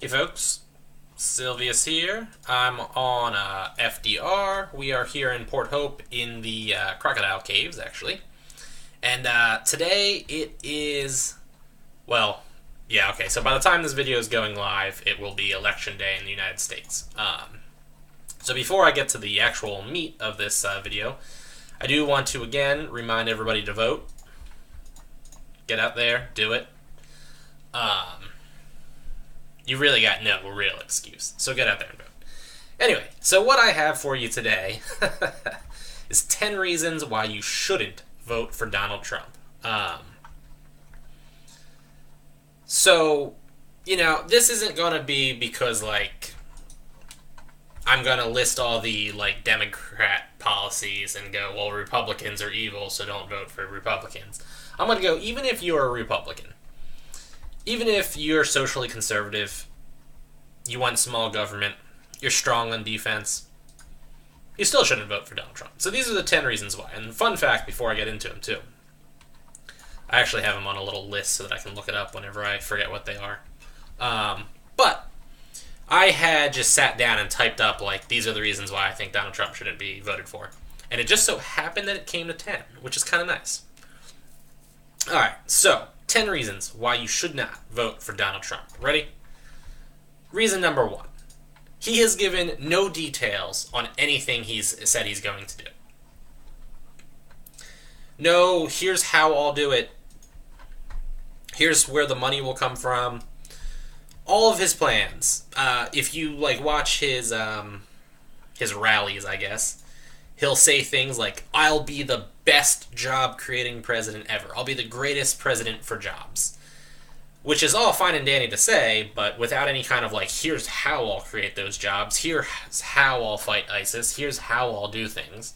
Hey folks, Sylvius here. I'm on FDR. We are here in Port Hope in the Crocodile Caves, actually. And today it is, well, yeah, okay, so by the time this video is going live, it will be Election Day in the United States. So before I get to the actual meat of this video, I do want to again remind everybody to vote. Get out there, do it. You really got no real excuse. So get out there and vote. Anyway, so what I have for you today is 10 reasons why you shouldn't vote for Donald Trump. This isn't going to be because, I'm going to list all the, Democrat policies and go, well, Republicans are evil, so don't vote for Republicans. I'm going to go, even if you're a Republican, even if you're socially conservative, you want small government, you're strong on defense, you still shouldn't vote for Donald Trump. So these are the 10 reasons why. And fun fact before I get into them, too. I actually have them on a little list so that I can look it up whenever I forget what they are. But I had just sat down and typed up, these are the reasons why I think Donald Trump shouldn't be voted for. And it just so happened that it came to 10, which is kind of nice. Alright, so 10 reasons why you should not vote for Donald Trump. Ready? Reason number 1. He has given no details on anything he's said he's going to do. No, here's how I'll do it. Here's where the money will come from. All of his plans. If you watch his rallies, I guess, he'll say things like, I'll be the best job-creating president ever. I'll be the greatest president for jobs. Which is all fine and dandy to say, but without any kind of, here's how I'll create those jobs, here's how I'll fight ISIS, here's how I'll do things.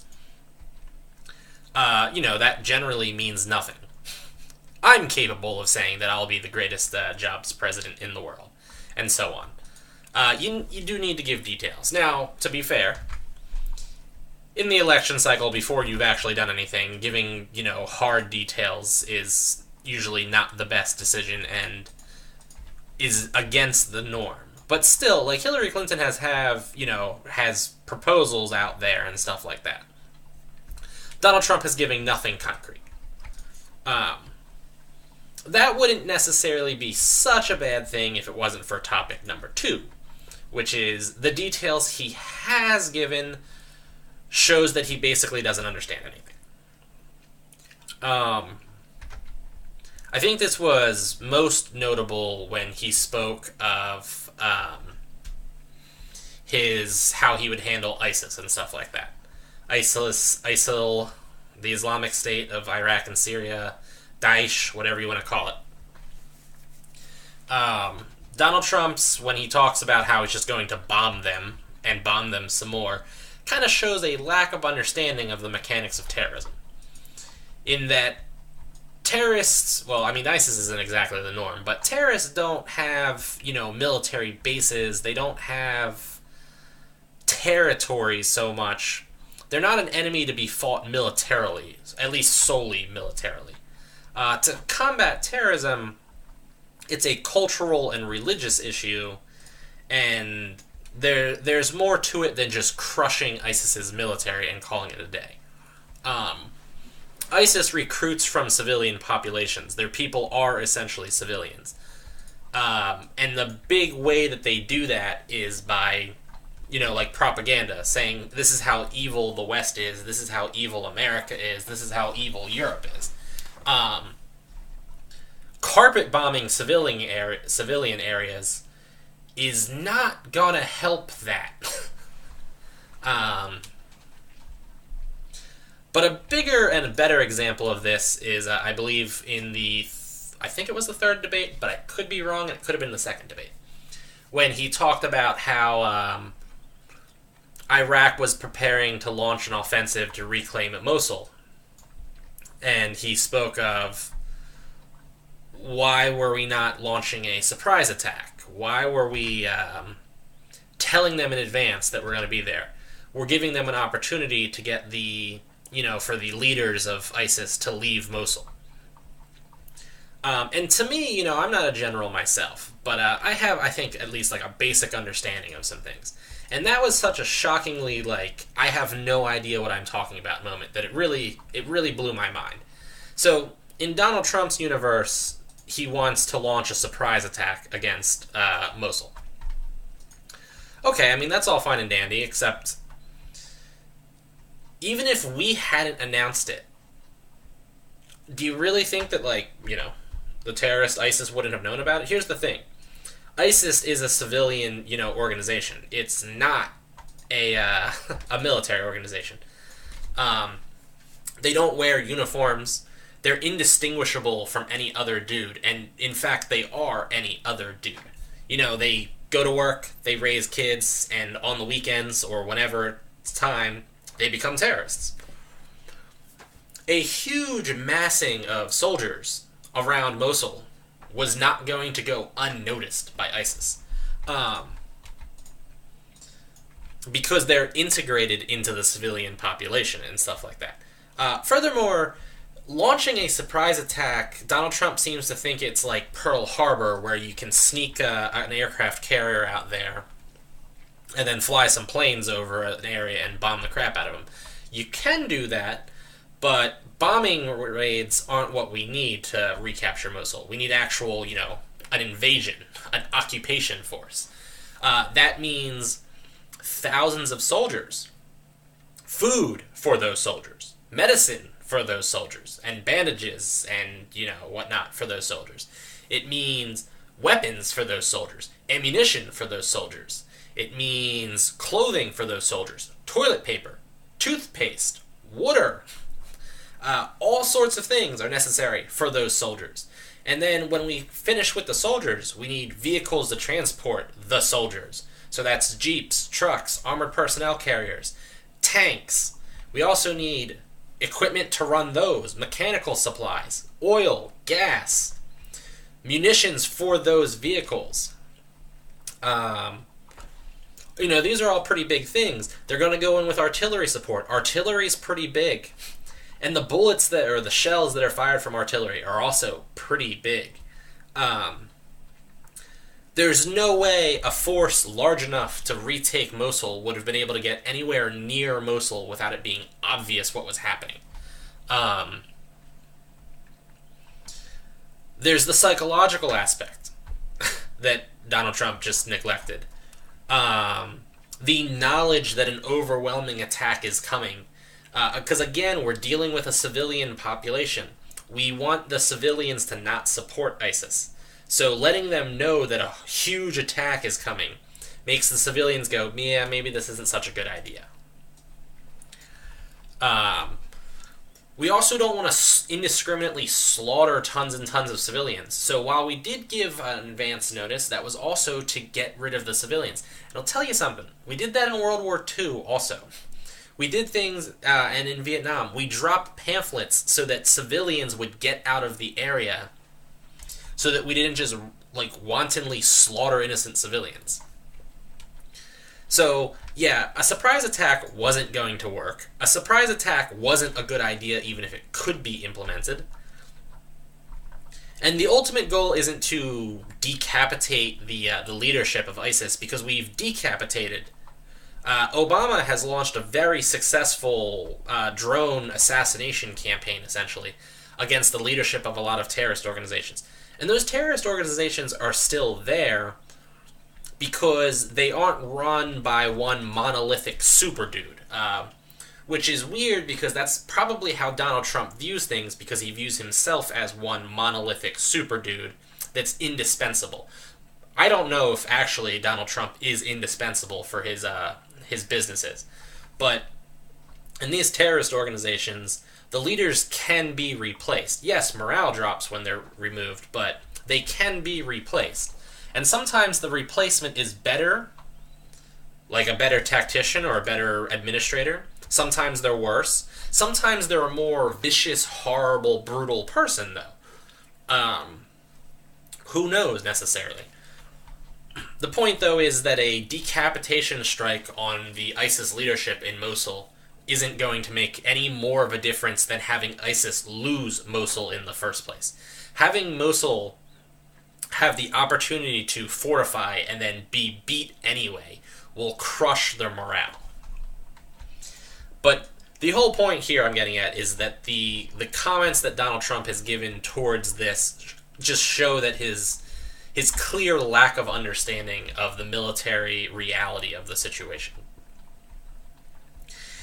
That generally means nothing. I'm capable of saying that I'll be the greatest jobs president in the world, and so on. You do need to give details. Now, to be fair, in the election cycle, before you've actually done anything, giving, hard details is usually not the best decision and is against the norm. But still, Hillary Clinton has proposals out there and stuff like that. Donald Trump is giving nothing concrete. That wouldn't necessarily be such a bad thing if it wasn't for topic number 2, which is the details he has given shows that he basically doesn't understand anything. I think this was most notable when he spoke of how he would handle ISIS and stuff like that. ISIL, the Islamic State of Iraq and Syria, Daesh, whatever you want to call it. Donald Trump's, when he talks about how he's just going to bomb them and bomb them some more, kind of shows a lack of understanding of the mechanics of terrorism. In that terrorists, ISIS isn't exactly the norm, but terrorists don't have, military bases. They don't have territory so much. They're not an enemy to be fought militarily, at least solely militarily. To combat terrorism, it's a cultural and religious issue, and there's more to it than just crushing ISIS's military and calling it a day. ISIS recruits from civilian populations. Their people are essentially civilians. And the big way that they do that is by, propaganda, saying this is how evil the West is, this is how evil America is, this is how evil Europe is. Carpet bombing civilian areas is not gonna help that. But a bigger and a better example of this is, I believe, I think it was the third debate, but I could be wrong, and it could have been the second debate, when he talked about how Iraq was preparing to launch an offensive to reclaim Mosul. And he spoke of, why were we not launching a surprise attack? Why were we telling them in advance that we're going to be there? We're giving them an opportunity to get for the leaders of ISIS to leave Mosul. And to me, I'm not a general myself, but I have, I think, at least like a basic understanding of some things. And that was such a shockingly like I have no idea what I'm talking about moment that it really blew my mind. So in Donald Trump's universe, he wants to launch a surprise attack against Mosul. Okay, I mean that's all fine and dandy, except even if we hadn't announced it, do you really think that the terrorist ISIS wouldn't have known about it? Here's the thing. ISIS is a civilian, organization. It's not a a military organization. They don't wear uniforms. They're indistinguishable from any other dude, and in fact, they are any other dude. They go to work, they raise kids, and on the weekends or whenever it's time, they become terrorists. A huge massing of soldiers around Mosul was not going to go unnoticed by ISIS. Because they're integrated into the civilian population and stuff like that. Furthermore, launching a surprise attack, Donald Trump seems to think it's like Pearl Harbor, where you can sneak an aircraft carrier out there and then fly some planes over an area and bomb the crap out of them. You can do that, but bombing raids aren't what we need to recapture Mosul. We need actual, an invasion, an occupation force. That means thousands of soldiers, food for those soldiers, medicine for those soldiers, and bandages and, whatnot for those soldiers. It means weapons for those soldiers, ammunition for those soldiers. It means clothing for those soldiers, toilet paper, toothpaste, water. All sorts of things are necessary for those soldiers. And then when we finish with the soldiers, we need vehicles to transport the soldiers. So that's jeeps, trucks, armored personnel carriers, tanks. We also need equipment to run those, mechanical supplies, oil, gas, munitions for those vehicles. These are all pretty big things. They're going to go in with artillery support. Artillery's pretty big. And the bullets or the shells that are fired from artillery are also pretty big. There's no way a force large enough to retake Mosul would have been able to get anywhere near Mosul without it being obvious what was happening. There's the psychological aspect that Donald Trump just neglected. The knowledge that an overwhelming attack is coming. Because again, we're dealing with a civilian population. We want the civilians to not support ISIS. So letting them know that a huge attack is coming makes the civilians go, yeah, maybe this isn't such a good idea. We also don't want to indiscriminately slaughter tons and tons of civilians. So while we did give an advance notice, that was also to get rid of the civilians. And I'll tell you something. We did that in World War II also. We did things, and in Vietnam, we dropped pamphlets so that civilians would get out of the area so that we didn't just, wantonly slaughter innocent civilians. So, yeah, a surprise attack wasn't going to work. A surprise attack wasn't a good idea even if it could be implemented. And the ultimate goal isn't to decapitate the leadership of ISIS, because we've decapitated. Obama has launched a very successful drone assassination campaign, essentially, against the leadership of a lot of terrorist organizations. And those terrorist organizations are still there because they aren't run by one monolithic super dude. Which is weird because that's probably how Donald Trump views things, because he views himself as one monolithic super dude that's indispensable. I don't know if actually Donald Trump is indispensable for his businesses. But in these terrorist organizations, the leaders can be replaced. Yes, morale drops when they're removed, but they can be replaced. And sometimes the replacement is better, like a better tactician or a better administrator. Sometimes they're worse. Sometimes they're a more vicious, horrible, brutal person, though. Who knows, necessarily? The point, though, is that a decapitation strike on the ISIS leadership in Mosul isn't going to make any more of a difference than having ISIS lose Mosul in the first place. Having Mosul have the opportunity to fortify and then be beat anyway will crush their morale. But the whole point here I'm getting at is that the comments that Donald Trump has given towards this just show that his clear lack of understanding of the military reality of the situation.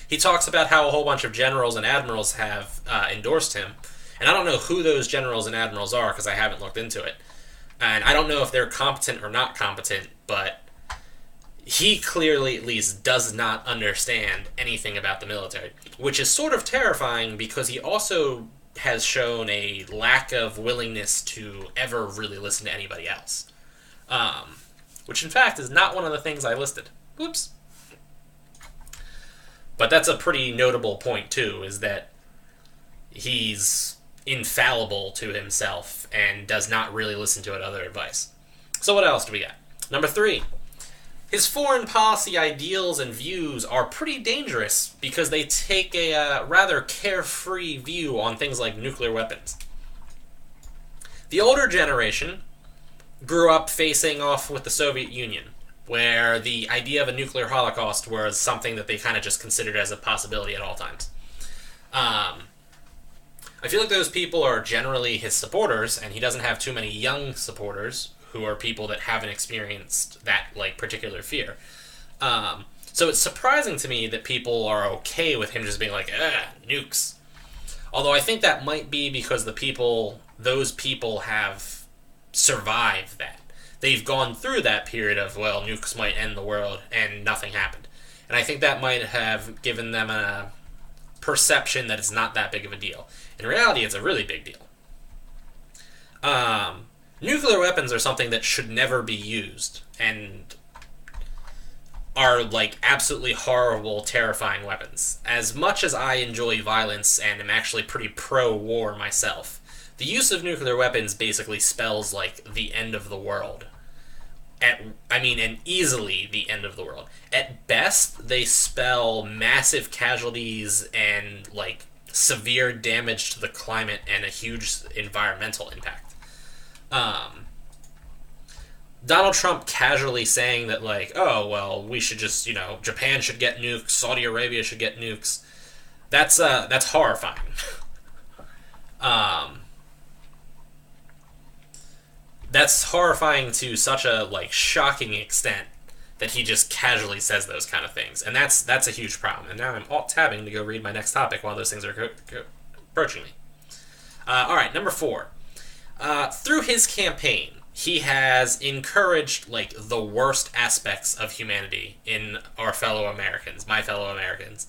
He talks about how a whole bunch of generals and admirals have endorsed him, and I don't know who those generals and admirals are because I haven't looked into it. And I don't know if they're competent or not competent, but he clearly at least does not understand anything about the military, which is sort of terrifying because he also has shown a lack of willingness to ever really listen to anybody else. Which in fact is not one of the things I listed. Oops. But that's a pretty notable point too, is that he's infallible to himself and does not really listen to other advice. So what else do we got? Number 3. His foreign policy ideals and views are pretty dangerous because they take a rather carefree view on things like nuclear weapons. The older generation grew up facing off with the Soviet Union, where the idea of a nuclear holocaust was something that they kind of just considered as a possibility at all times. I feel like those people are generally his supporters, and he doesn't have too many young supporters who are people that haven't experienced that particular fear. So it's surprising to me that people are okay with him just being like, nukes. Although I think that might be because those people have survived that. They've gone through that period of, well, nukes might end the world, and nothing happened. And I think that might have given them a perception that it's not that big of a deal. In reality, it's a really big deal. Nuclear weapons are something that should never be used, and are absolutely horrible, terrifying weapons. As much as I enjoy violence and am actually pretty pro-war myself, the use of nuclear weapons basically spells the end of the world. And easily the end of the world. At best, they spell massive casualties and severe damage to the climate and a huge environmental impact. Donald Trump casually saying that we should just, Japan should get nukes, Saudi Arabia should get nukes. That's horrifying. That's horrifying to such a shocking extent that he just casually says those kind of things, and that's a huge problem. And now I'm alt-tabbing to go read my next topic while those things are approaching me. All right, number 4. Through his campaign, he has encouraged the worst aspects of humanity in our fellow Americans, my fellow Americans.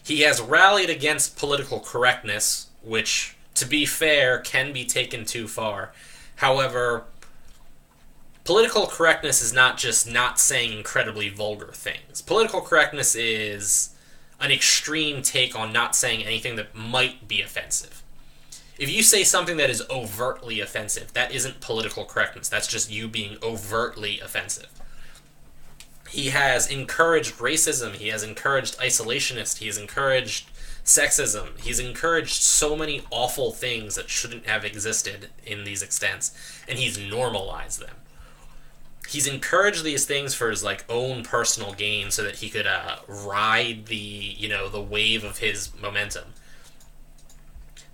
He has rallied against political correctness, which, to be fair, can be taken too far. However, political correctness is not just not saying incredibly vulgar things. Political correctness is an extreme take on not saying anything that might be offensive. If you say something that is overtly offensive, that isn't political correctness. That's just you being overtly offensive. He has encouraged racism. He has encouraged isolationist. He has encouraged sexism. He's encouraged so many awful things that shouldn't have existed in these extents, and he's normalized them. He's encouraged these things for his own personal gain, so that he could ride the wave of his momentum.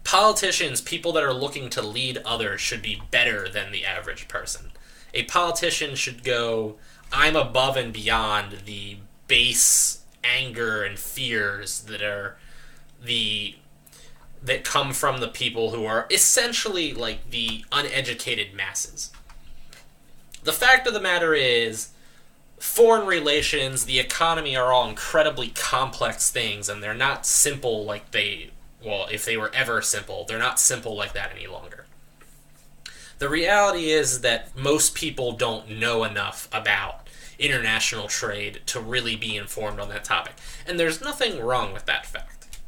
Politicians, people that are looking to lead others, should be better than the average person. A politician should go, I'm above and beyond the base anger and fears that come from the people who are essentially the uneducated masses. The fact of the matter is, foreign relations, the economy are all incredibly complex things, and they're not simple if they were ever simple, they're not simple like that any longer. The reality is that most people don't know enough about international trade to really be informed on that topic, and there's nothing wrong with that fact.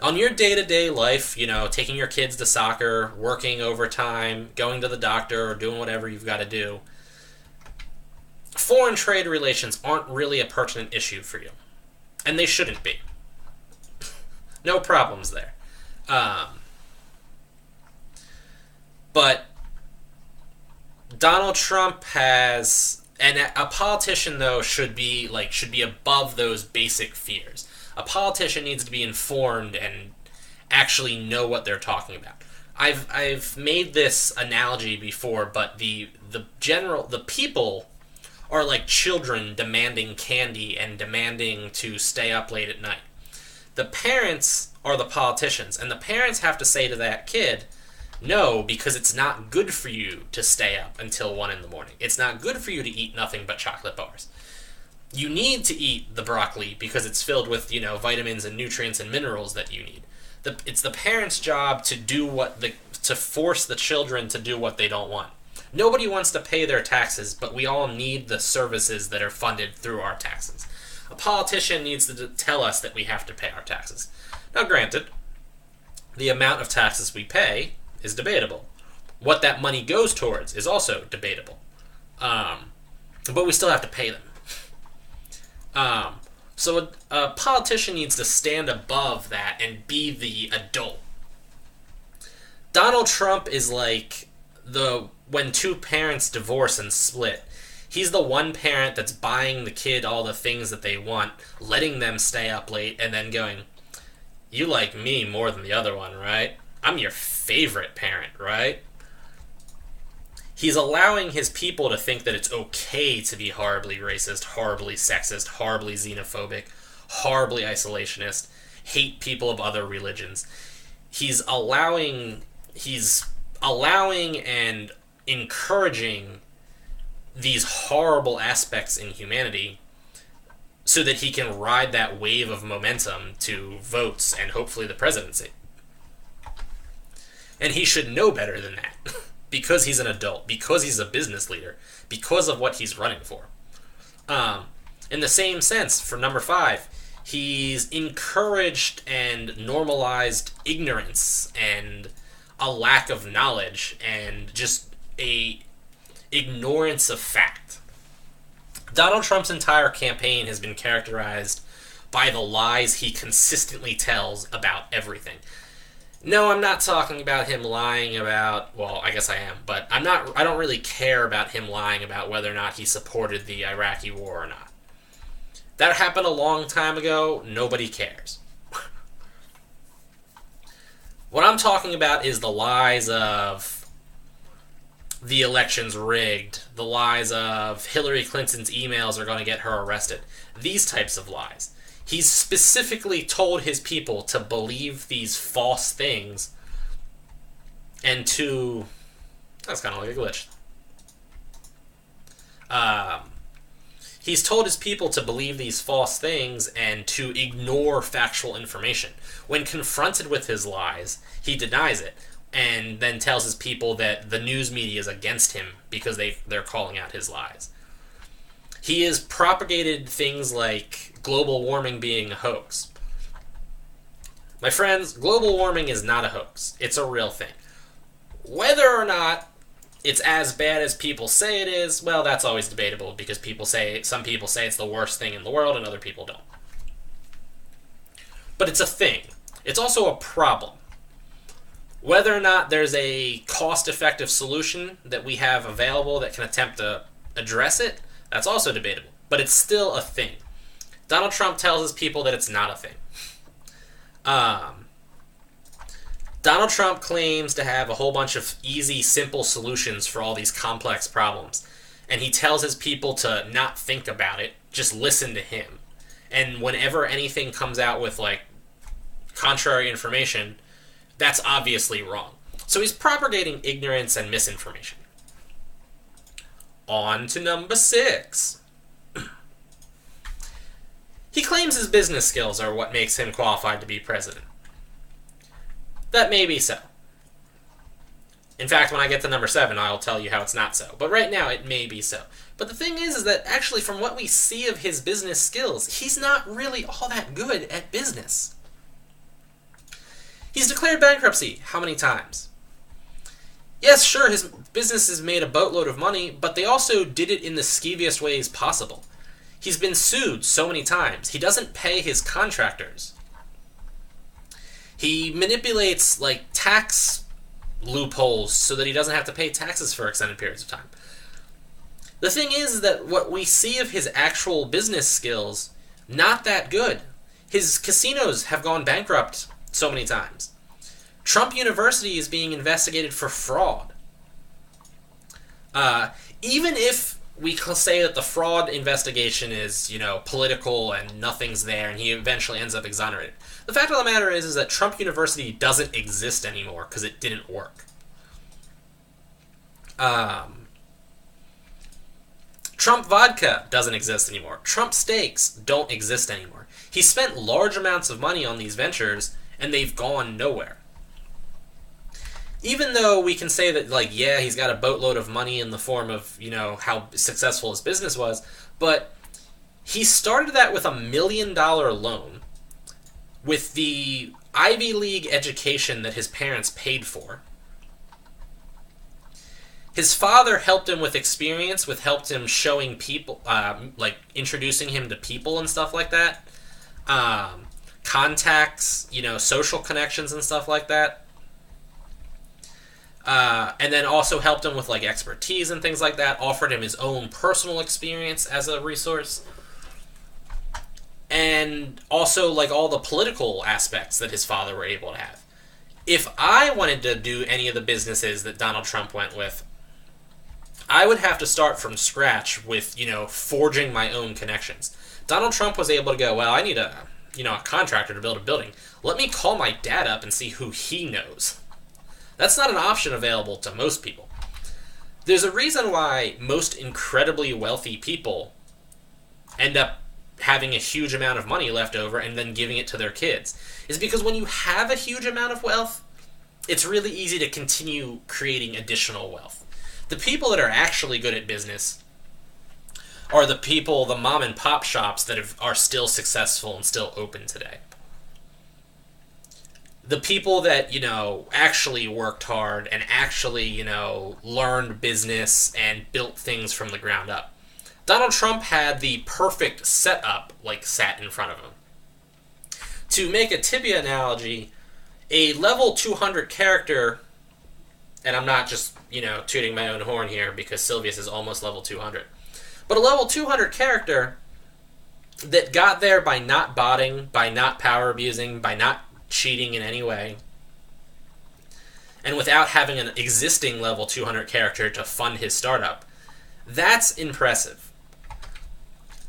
On your day-to-day life, taking your kids to soccer, working overtime, going to the doctor, or doing whatever you've got to do, foreign trade relations aren't really a pertinent issue for you. And they shouldn't be. No problems there. Um, but Donald Trump has, and a politician though should be above those basic fears. A politician needs to be informed and actually know what they're talking about. I've made this analogy before, but the people are like children demanding candy and demanding to stay up late at night. The parents are the politicians, and the parents have to say to that kid, no, because it's not good for you to stay up until 1 in the morning. It's not good for you to eat nothing but chocolate bars. You need to eat the broccoli because it's filled with, vitamins and nutrients and minerals that you need. It's the parents' job to to force the children to do what they don't want. Nobody wants to pay their taxes, but we all need the services that are funded through our taxes. A politician needs to tell us that we have to pay our taxes. Now, granted, the amount of taxes we pay is debatable. What that money goes towards is also debatable. But we still have to pay them. So a politician needs to stand above that and be the adult. Donald Trump is like when two parents divorce and split. He's the one parent that's buying the kid all the things that they want, letting them stay up late, and then going, you like me more than the other one, right? I'm your favorite parent, right? He's allowing his people to think that it's okay to be horribly racist, horribly sexist, horribly xenophobic, horribly isolationist, hate people of other religions. He's allowing and encouraging these horrible aspects in humanity so that he can ride that wave of momentum to votes and hopefully the presidency. And he should know better than that because he's an adult, because he's a business leader, because of what he's running for. In the same sense, for number 5, he's encouraged and normalized ignorance and a lack of knowledge and just a ignorance of fact. Donald Trump's entire campaign has been characterized by the lies he consistently tells about everything. No, I'm not talking about him lying about, well, I guess I am, but I don't really care about him lying about whether or not he supported the Iraqi war or not. That happened a long time ago. Nobody cares. What I'm talking about is the lies of the election's rigged, the lies of Hillary Clinton's emails are going to get her arrested. These types of lies. He's specifically told his people to believe these false things and to... That's kind of like a glitch. He's told his people to believe these false things and to ignore factual information. When confronted with his lies, he denies it and then tells his people that the news media is against him because they're calling out his lies. He has propagated things like global warming being a hoax. My friends, global warming is not a hoax. It's a real thing. Whether or not it's as bad as people say it is, well, that's always debatable because some people say it's the worst thing in the world and other people don't. But it's a thing. It's also a problem. Whether or not there's a cost-effective solution that we have available that can attempt to address it, that's also debatable. But it's still a thing. Donald Trump tells his people that it's not a thing. Donald Trump claims to have a whole bunch of easy, simple solutions for all these complex problems. And he tells his people to not think about it, just listen to him. And whenever anything comes out with, contrary information, that's obviously wrong. So he's propagating ignorance and misinformation. On to number 6. He claims his business skills are what makes him qualified to be president. That may be so. In fact, when I get to number 7, I'll tell you how it's not so. But right now, it may be so. But the thing is that actually, from what we see of his business skills, he's not really all that good at business. He's declared bankruptcy how many times? Yes, sure, his business has made a boatload of money, but they also did it in the skeeviest ways possible. He's been sued so many times. He doesn't pay his contractors. He manipulates, like, tax loopholes so that he doesn't have to pay taxes for extended periods of time. The thing is that what we see of his actual business skills, not that good. His casinos have gone bankrupt so many times. Trump University is being investigated for fraud. Even if we say that the fraud investigation is, political and nothing's there and he eventually ends up exonerated, the fact of the matter is that Trump University doesn't exist anymore because it didn't work. Trump Vodka doesn't exist anymore. Trump Steaks don't exist anymore. He spent large amounts of money on these ventures, and they've gone nowhere. Even though we can say that, he's got a boatload of money in the form of, how successful his business was, but he started that with $1 million loan with the Ivy League education that his parents paid for. His father helped him with experience, helped him showing people, introducing him to people and stuff like that. Contacts, social connections and stuff like that. And then also helped him with, expertise and things like that. Offered him his own personal experience as a resource. And also, all the political aspects that his father were able to have. If I wanted to do any of the businesses that Donald Trump went with, I would have to start from scratch with, forging my own connections. Donald Trump was able to go, well, I need a contractor to build a building. Let me call my dad up and see who he knows. That's not an option available to most people. There's a reason why most incredibly wealthy people end up having a huge amount of money left over and then giving it to their kids. Is because when you have a huge amount of wealth, it's really easy to continue creating additional wealth. The people that are actually good at business are the mom and pop shops that are still successful and still open today. The people that, actually worked hard and actually, learned business and built things from the ground up. Donald Trump had the perfect setup, sat in front of him. To make a Tibia analogy, a level 200 character, and I'm not just, tooting my own horn here because Sylvius is almost level 200, but a level 200 character that got there by not botting, by not power abusing, by not cheating in any way, and without having an existing level 200 character to fund his startup, that's impressive.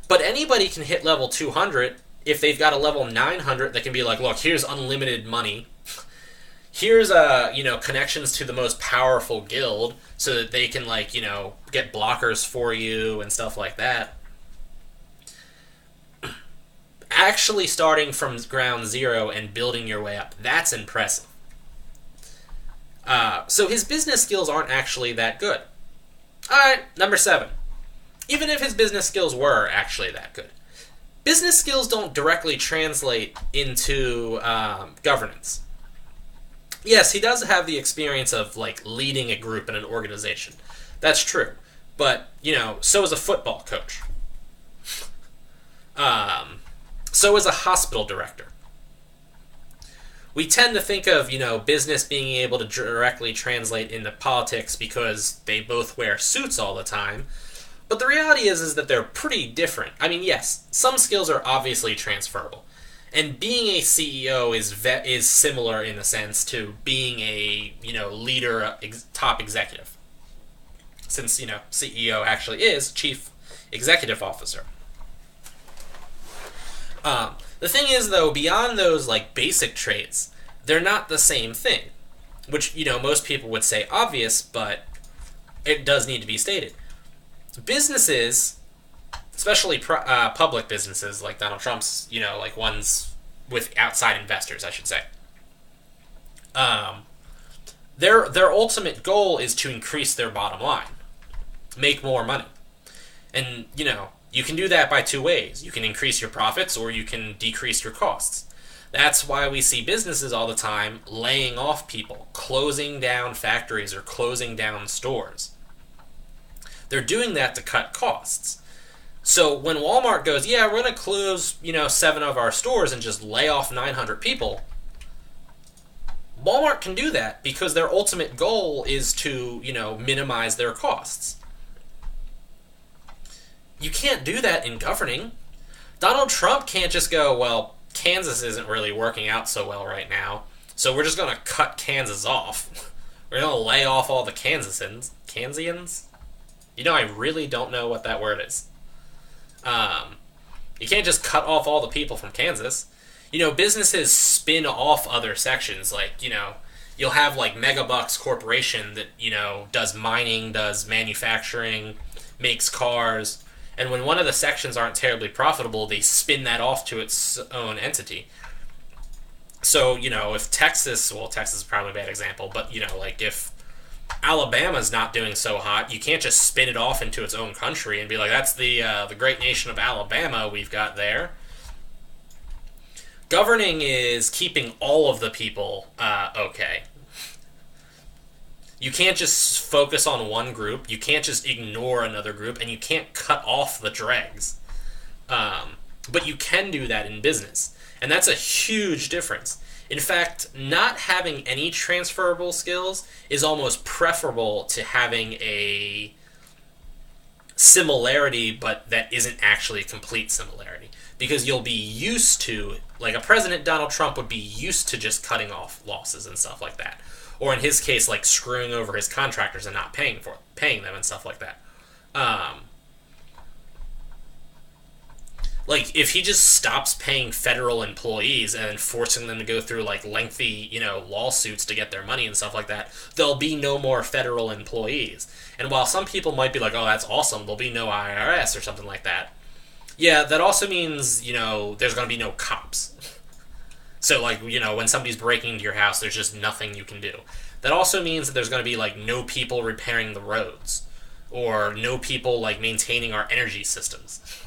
But anybody can hit level 200 if they've got a level 900 that can be like, look, here's unlimited money. Here's connections to the most powerful guild so that they can get blockers for you and stuff like that. Actually starting from ground zero and building your way up, that's impressive. So his business skills aren't actually that good. Alright, number 7. Even if his business skills were actually that good, business skills don't directly translate into governance. Yes, he does have the experience of, leading a group in an organization. That's true. But, so is a football coach. So is a hospital director. We tend to think of, business being able to directly translate into politics because they both wear suits all the time. But the reality is that they're pretty different. I mean, yes, some skills are obviously transferable. And being a CEO is similar in a sense to being a, leader, top executive. Since, CEO actually is Chief Executive Officer. The thing is, though, beyond those, basic traits, they're not the same thing. Which, most people would say obvious, but it does need to be stated. Businesses, especially public businesses like Donald Trump's, ones with outside investors, I should say. Their ultimate goal is to increase their bottom line, make more money. And, you can do that by two ways. You can increase your profits or you can decrease your costs. That's why we see businesses all the time laying off people, closing down factories or closing down stores. They're doing that to cut costs. So when Walmart goes, yeah, we're going to close, 7 of our stores and just lay off 900 people, Walmart can do that because their ultimate goal is to, minimize their costs. You can't do that in governing. Donald Trump can't just go, well, Kansas isn't really working out so well right now, so we're just going to cut Kansas off. We're going to lay off all the Kansasians. Kansians? I really don't know what that word is. You can't just cut off all the people from Kansas. Businesses spin off other sections. Like, you'll have, like, Megabucks Corporation that, does mining, does manufacturing, makes cars. And when one of the sections aren't terribly profitable, they spin that off to its own entity. So, if Texas is probably a bad example, but, like, if Alabama's not doing so hot, you can't just spin it off into its own country and be like, that's the great nation of Alabama we've got there. Governing is keeping all of the people okay. You can't just focus on one group, you can't just ignore another group, and you can't cut off the dregs. But you can do that in business, and that's a huge difference. In fact, not having any transferable skills is almost preferable to having a similarity, but that isn't actually a complete similarity. Because you'll be used to, like a President Donald Trump would be used to just cutting off losses and stuff like that. Or in his case, like screwing over his contractors and not paying them and stuff like that. Like, if he just stops paying federal employees and forcing them to go through, like, lengthy, lawsuits to get their money and stuff like that, there'll be no more federal employees. And while some people might be like, oh, that's awesome, there'll be no IRS or something like that, yeah, that also means, there's going to be no cops. So, like, when somebody's breaking into your house, there's just nothing you can do. That also means that there's going to be, like, no people repairing the roads. Or no people, like, maintaining our energy systems.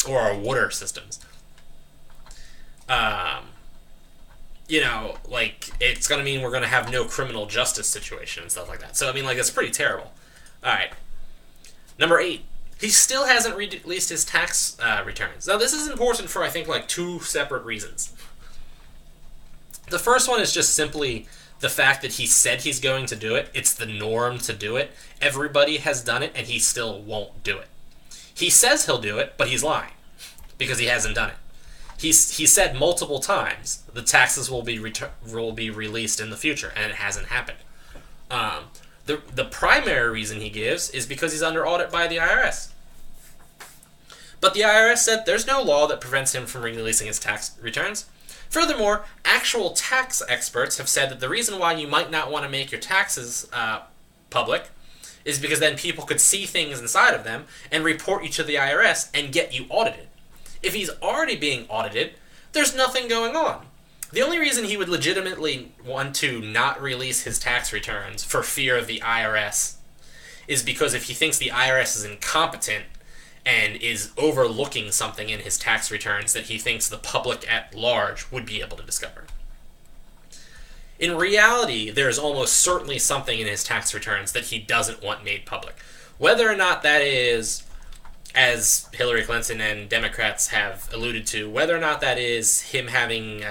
Or our water systems. Like, it's going to mean we're going to have no criminal justice situation and stuff like that. So, I mean, like, it's pretty terrible. Alright. Number 8. He still hasn't released his tax returns. Now, this is important for, I think, like, 2 separate reasons. The first one is just simply the fact that he said he's going to do it. It's the norm to do it. Everybody has done it, and he still won't do it. He says he'll do it, but he's lying because he hasn't done it. He said multiple times the taxes will be released in the future, and it hasn't happened. The primary reason he gives is because he's under audit by the IRS. But the IRS said there's no law that prevents him from releasing his tax returns. Furthermore, actual tax experts have said that the reason why you might not want to make your taxes public is because then people could see things inside of them and report you to the IRS and get you audited. If he's already being audited, there's nothing going on. The only reason he would legitimately want to not release his tax returns for fear of the IRS is because if he thinks the IRS is incompetent and is overlooking something in his tax returns that he thinks the public at large would be able to discover. In reality, there's almost certainly something in his tax returns that he doesn't want made public. Whether or not that is, as Hillary Clinton and Democrats have alluded to, whether or not that is him having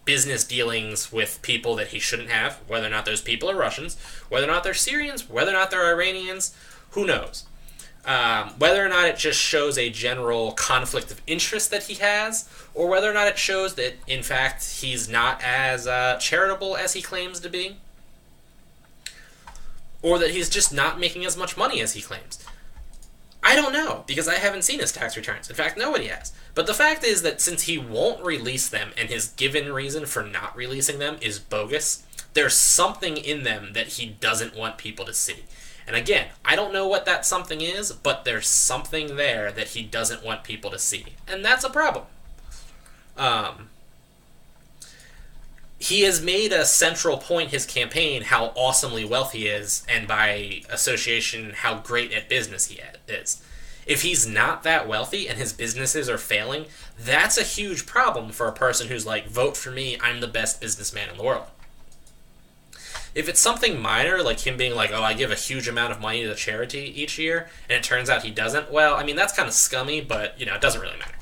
business dealings with people that he shouldn't have, whether or not those people are Russians, whether or not they're Syrians, whether or not they're Iranians, who knows? Whether or not it just shows a general conflict of interest that he has, or whether or not it shows that, in fact, he's not as charitable as he claims to be, or that he's just not making as much money as he claims. I don't know, because I haven't seen his tax returns. In fact, nobody has. But the fact is that since he won't release them, and his given reason for not releasing them is bogus, there's something in them that he doesn't want people to see. And again, I don't know what that something is, but there's something there that he doesn't want people to see. And that's a problem. He has made a central point his campaign how awesomely wealthy he is, and by association, how great at business he is. If he's not that wealthy and his businesses are failing, that's a huge problem for a person who's like, vote for me, I'm the best businessman in the world. If it's something minor, like him being like, oh, I give a huge amount of money to charity each year, and it turns out he doesn't, well, I mean, that's kind of scummy, but, it doesn't really matter.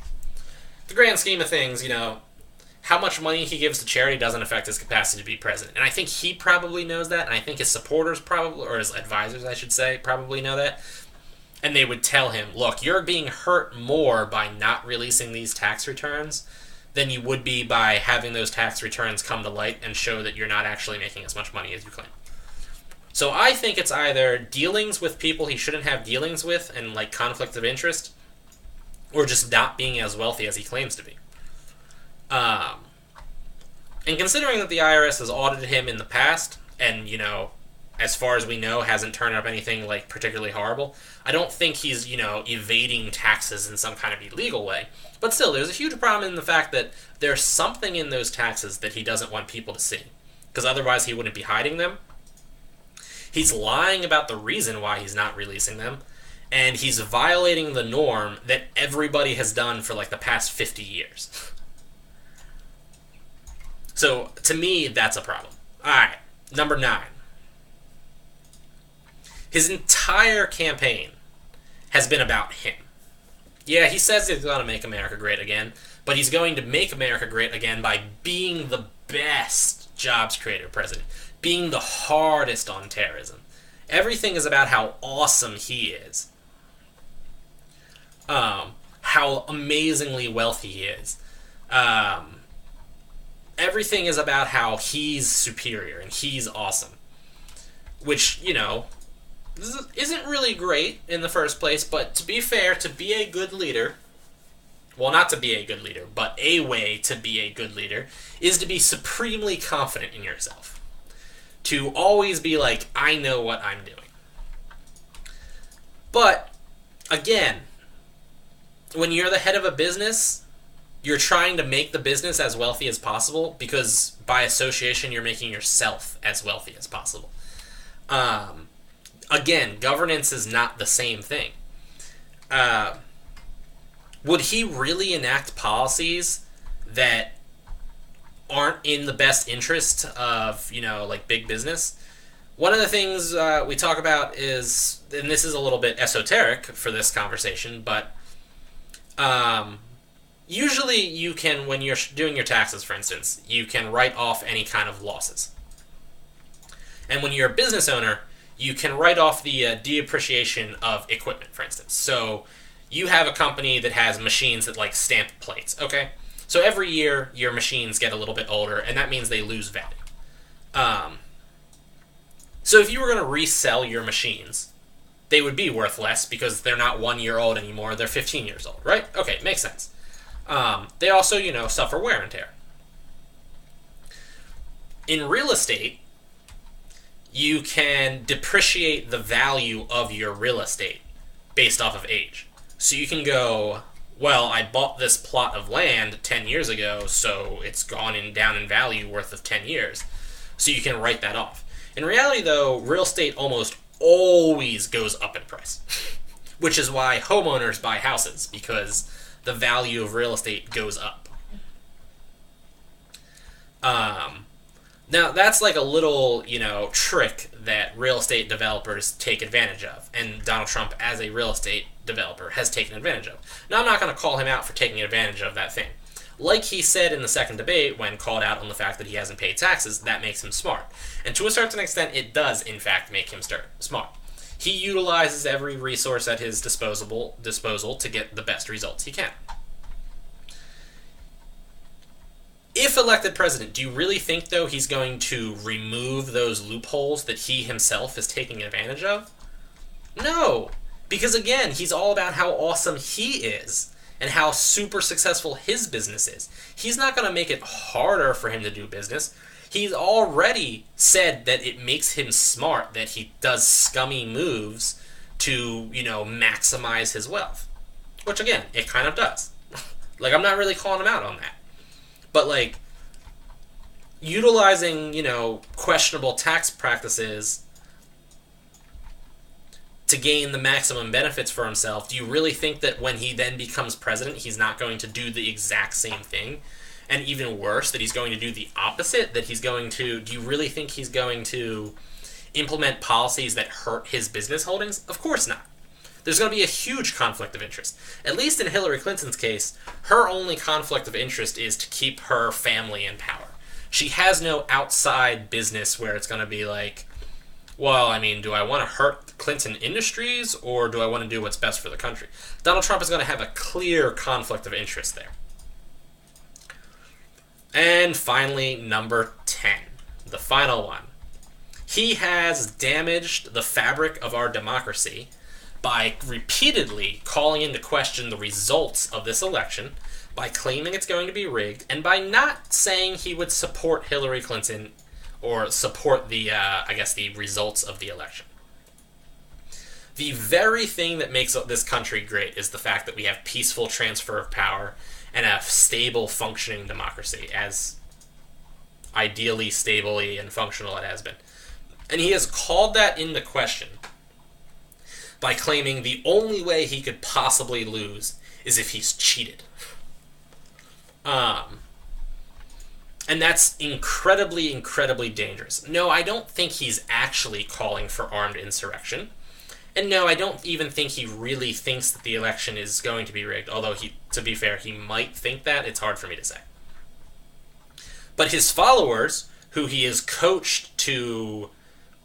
The grand scheme of things, how much money he gives to charity doesn't affect his capacity to be president. And I think he probably knows that, and I think his supporters probably, or his advisors, I should say, probably know that. And they would tell him, look, you're being hurt more by not releasing these tax returns than you would be by having those tax returns come to light and show that you're not actually making as much money as you claim. So I think it's either dealings with people he shouldn't have dealings with and like conflict of interest, or just not being as wealthy as he claims to be. And considering that the IRS has audited him in the past, and, you know, as far as we know, hasn't turned up anything, like, particularly horrible, I don't think he's, you know, evading taxes in some kind of illegal way. But still, there's a huge problem in the fact that there's something in those taxes that he doesn't want people to see, because otherwise he wouldn't be hiding them. He's lying about the reason why he's not releasing them, and he's violating the norm that everybody has done for, like, the past 50 years. So, to me, that's a problem. Alright, number 9. His entire campaign has been about him. Yeah, he says he's going to make America great again, but he's going to make America great again by being the best jobs creator president, being the hardest on terrorism. Everything is about how awesome he is. How amazingly wealthy he is. Everything is about how he's superior and he's awesome. Which, you know, isn't really great in the first place, but to be fair, to be a good leader, well, not to be a good leader, but a way to be a good leader is to be supremely confident in yourself. To always be like, I know what I'm doing. But, again, when you're the head of a business, you're trying to make the business as wealthy as possible, because by association, you're making yourself as wealthy as possible. Again, governance is not the same thing. Would he really enact policies that aren't in the best interest of, you know, like big business? One of the things we talk about is, and this is a little bit esoteric for this conversation, but usually you can, when you're doing your taxes, for instance, you can write off any kind of losses. And when you're a business owner, you can write off the depreciation of equipment, for instance. So you have a company that has machines that, like, stamp plates, okay? So every year, your machines get a little bit older, and that means they lose value. So if you were going to resell your machines, they would be worth less because they're not 1 year old anymore, they're 15 years old, right? Okay, makes sense. They also, you know, suffer wear and tear. In real estate, you can depreciate the value of your real estate based off of age. So you can go, well, I bought this plot of land 10 years ago, so it's gone down in value worth of 10 years. So you can write that off. In reality, though, real estate almost always goes up in price. Which is why homeowners buy houses, because the value of real estate goes up. Now, that's like a little, you know, trick that real estate developers take advantage of. And Donald Trump, as a real estate developer, has taken advantage of. Now, I'm not going to call him out for taking advantage of that thing. Like he said in the second debate, when called out on the fact that he hasn't paid taxes, that makes him smart. And to a certain extent, it does, in fact, make him smart. He utilizes every resource at his disposal to get the best results he can. If elected president, do you really think, though, he's going to remove those loopholes that he himself is taking advantage of? No. Because, again, he's all about how awesome he is and how super successful his business is. He's not going to make it harder for him to do business. He's already said that it makes him smart that he does scummy moves to, you know, maximize his wealth. Which, again, it kind of does. Like, I'm not really calling him out on that. But, like, utilizing, you know, questionable tax practices to gain the maximum benefits for himself, do you really think that when he then becomes president, he's not going to do the exact same thing? And even worse, that he's going to do the opposite? That he's going to... Do you really think he's going to implement policies that hurt his business holdings? Of course not. there's going to be a huge conflict of interest. At least in Hillary Clinton's case, her only conflict of interest is to keep her family in power. She has no outside business where it's going to be like, well, I mean, do I want to hurt Clinton Industries or do I want to do what's best for the country? Donald Trump is going to have a clear conflict of interest there. And finally, number 10, the final one. He has damaged the fabric of our democracy by repeatedly calling into question the results of this election, by claiming it's going to be rigged, and by not saying he would support Hillary Clinton or support the results of the election. The very thing that makes this country great is the fact that we have peaceful transfer of power and a stable, functioning democracy, as ideally, stably, and functional it has been. And he has called that into question by claiming the only way he could possibly lose is if he's cheated. And that's incredibly, incredibly dangerous. No, I don't think he's actually calling for armed insurrection. And no, I don't even think he really thinks that the election is going to be rigged. Although, to be fair, he might think that. It's hard for me to say. But his followers, who he has coached to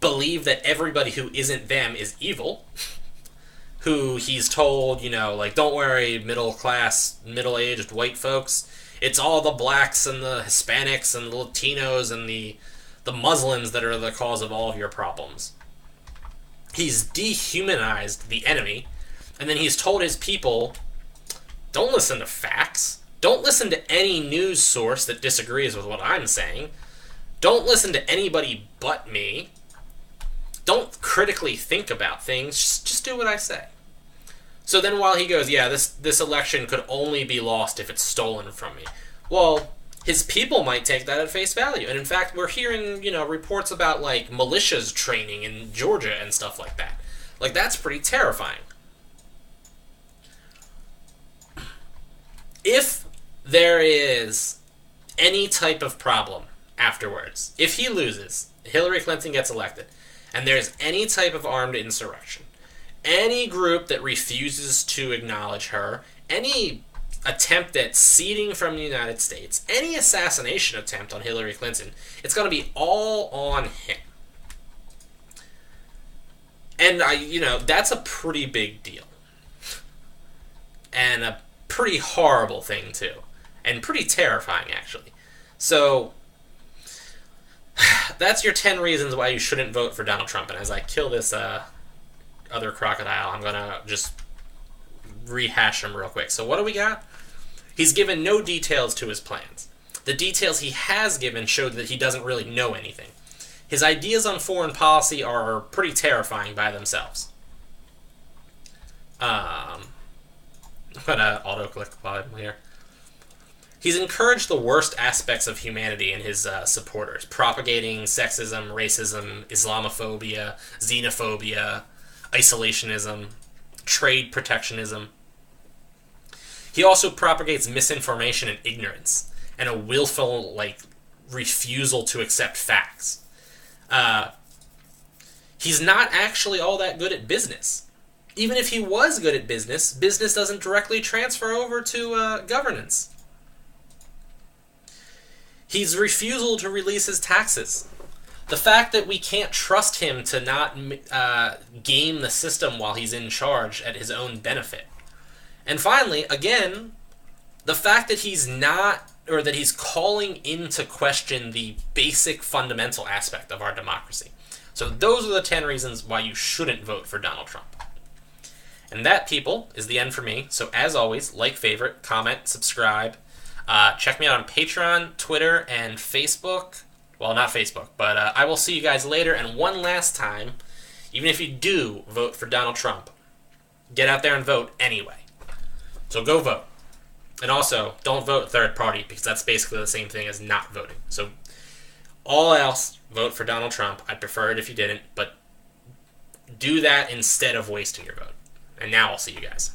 believe that everybody who isn't them is evil, who he's told, don't worry, middle-class, middle-aged white folks, it's all the blacks and the Hispanics and the Latinos and the Muslims that are the cause of all of your problems. He's dehumanized the enemy, and then he's told his people, don't listen to facts. Don't listen to any news source that disagrees with what I'm saying. Don't listen to anybody but me. Don't critically think about things. Just do what I say. So then while he goes, yeah, this election could only be lost if it's stolen from me. Well, his people might take that at face value. And in fact, we're hearing, reports about, militias training in Georgia and stuff like that. That's pretty terrifying. If there is any type of problem afterwards, if he loses, Hillary Clinton gets elected, and there's any type of armed insurrection, any group that refuses to acknowledge her, any attempt at ceding from the United States, any assassination attempt on Hillary Clinton, it's going to be all on him. And, that's a pretty big deal. And a pretty horrible thing, too. And pretty terrifying, actually. So, that's your 10 reasons why you shouldn't vote for Donald Trump. And as I kill this other crocodile, I'm going to just rehash them real quick. So what do we got? He's given no details to his plans. The details he has given showed that he doesn't really know anything. His ideas on foreign policy are pretty terrifying by themselves. I'm going to auto-click button here. He's encouraged the worst aspects of humanity in his supporters, propagating sexism, racism, Islamophobia, xenophobia, isolationism, trade protectionism. He also propagates misinformation and ignorance, and a willful, refusal to accept facts. He's not actually all that good at business. Even if he was good at business, business doesn't directly transfer over to governance. His refusal to release his taxes. The fact that we can't trust him to not game the system while he's in charge at his own benefit. And finally, again, the fact that he's calling into question the basic fundamental aspect of our democracy. So those are the 10 reasons why you shouldn't vote for Donald Trump. And that, people, is the end for me. So as always, like, favorite, comment, subscribe. Check me out on Patreon, Twitter, and Facebook. Well, not Facebook, but I will see you guys later. And one last time, even if you do vote for Donald Trump, get out there and vote anyway. So go vote. And also, don't vote third party, because that's basically the same thing as not voting. So all else, vote for Donald Trump. I'd prefer it if you didn't, but do that instead of wasting your vote. And now I'll see you guys.